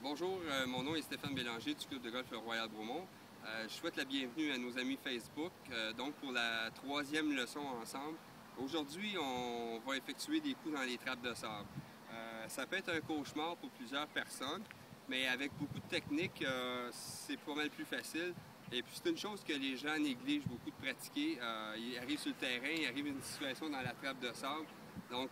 Bonjour, mon nom est Stéphane Bélanger du club de golf Royal Bromont. Je souhaite la bienvenue à nos amis Facebook, donc pour la troisième leçon ensemble. Aujourd'hui, on va effectuer des coups dans les trappes de sable. Ça peut être un cauchemar pour plusieurs personnes, mais avec beaucoup de techniques, c'est pas mal plus facile. Et puis c'est une chose que les gens négligent beaucoup de pratiquer. Ils arrivent sur le terrain, ils arrivent à une situation dans la trappe de sable, donc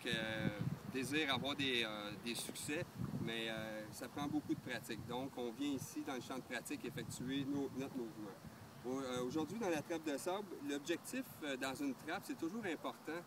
désirent avoir des succès, mais ça prend beaucoup de pratique. Donc on vient ici dans le champ de pratique effectuer notre mouvement. Aujourd'hui dans la trappe de sable, l'objectif dans une trappe, c'est toujours important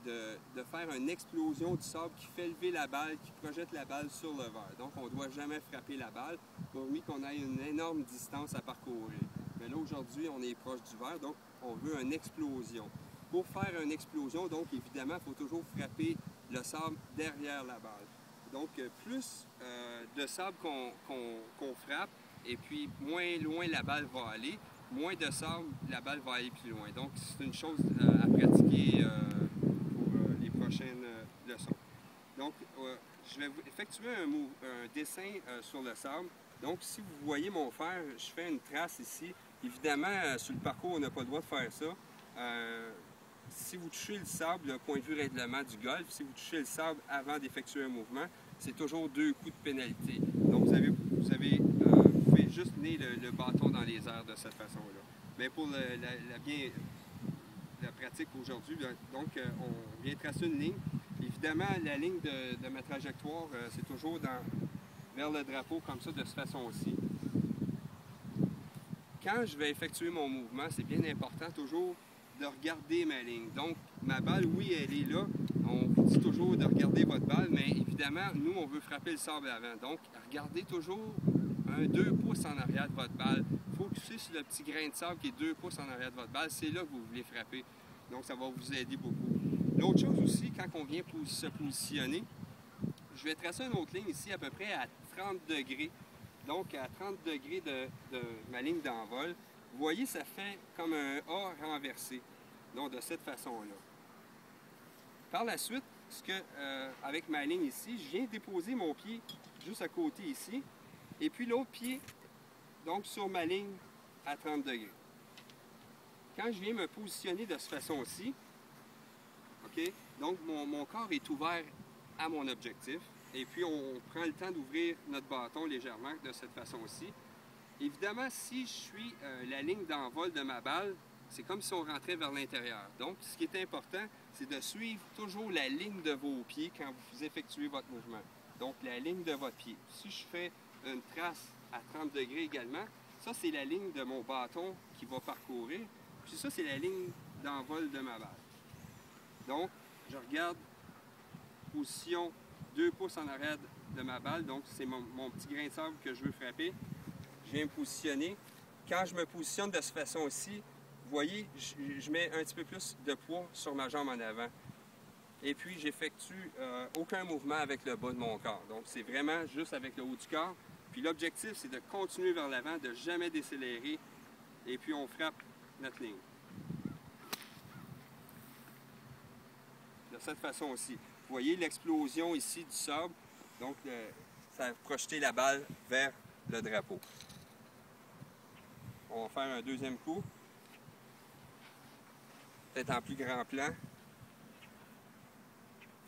de faire une explosion du sable qui fait lever la balle, qui projette la balle sur le verre. Donc on ne doit jamais frapper la balle, pourvu qu'on ait une énorme distance à parcourir. Mais là aujourd'hui on est proche du verre, donc on veut une explosion. Pour faire une explosion, donc évidemment, il faut toujours frapper le sable derrière la balle. Donc plus de sable qu'on frappe, et puis moins loin la balle va aller, moins de sable, la balle va aller plus loin. Donc c'est une chose à pratiquer pour les prochaines leçons. Donc je vais effectuer un dessin sur le sable. Donc si vous voyez mon fer, je fais une trace ici. Évidemment, sur le parcours, on n'a pas le droit de faire ça. Si vous touchez le sable, le point de vue règlement du golf, si vous touchez le sable avant d'effectuer un mouvement, c'est toujours 2 coups de pénalité. Donc vous pouvez juste tenir le bâton dans les airs de cette façon-là. Mais pour la pratique aujourd'hui, donc on vient tracer une ligne. Évidemment, la ligne de ma trajectoire, c'est toujours vers le drapeau, comme ça, de cette façon-ci. Quand je vais effectuer mon mouvement, c'est bien important toujours de regarder ma ligne. Donc, ma balle, oui, elle est là. On vous dit toujours de regarder votre balle, mais évidemment, nous, on veut frapper le sable avant. Donc, regardez toujours 2 pouces en arrière de votre balle. Focussez sur le petit grain de sable qui est 2 pouces en arrière de votre balle. C'est là que vous voulez frapper. Donc, ça va vous aider beaucoup. L'autre chose aussi, quand on vient se positionner, je vais tracer une autre ligne ici à peu près à 30 degrés. Donc, à 30 degrés de ma ligne d'envol, vous voyez, ça fait comme un A renversé. Donc, de cette façon-là. Par la suite, avec ma ligne ici, je viens déposer mon pied juste à côté ici. Et puis l'autre pied, donc sur ma ligne à 30 degrés. Quand je viens me positionner de cette façon-ci, OK, donc mon corps est ouvert à mon objectif. Et puis, on prend le temps d'ouvrir notre bâton légèrement de cette façon-ci. Évidemment, si je suis la ligne d'envol de ma balle, c'est comme si on rentrait vers l'intérieur. Donc, ce qui est important, c'est de suivre toujours la ligne de vos pieds quand vous effectuez votre mouvement. Donc, la ligne de votre pied. Si je fais une trace à 30 degrés également, ça, c'est la ligne de mon bâton qui va parcourir. Puis ça, c'est la ligne d'envol de ma balle. Donc, je regarde position 2 pouces en arrière de ma balle, donc c'est mon petit grain de sable que je veux frapper. Je viens me positionner. Quand je me positionne de cette façon-ci, vous voyez, je mets un petit peu plus de poids sur ma jambe en avant. Et puis, j'effectue aucun mouvement avec le bas de mon corps. Donc, c'est vraiment juste avec le haut du corps. Puis l'objectif, c'est de continuer vers l'avant, de jamais décélérer. Et puis, on frappe notre ligne. De cette façon-ci. Vous voyez l'explosion ici du sable, donc ça a projeté la balle vers le drapeau. On va faire un deuxième coup, peut-être en plus grand plan.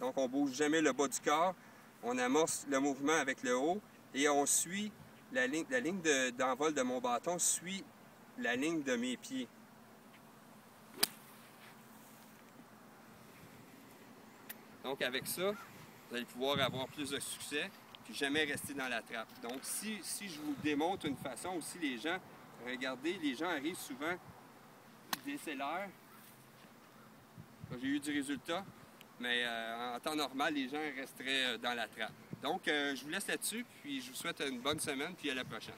Donc on ne bouge jamais le bas du corps, on amorce le mouvement avec le haut et on suit la ligne d'envol de mon bâton suit la ligne de mes pieds. Donc avec ça, vous allez pouvoir avoir plus de succès puis jamais rester dans la trappe. Donc si je vous démontre une façon aussi, les gens, regardez, les gens arrivent souvent, ils décélèrent. J'ai eu du résultat, mais en temps normal, les gens resteraient dans la trappe. Donc je vous laisse là-dessus, puis je vous souhaite une bonne semaine, puis à la prochaine.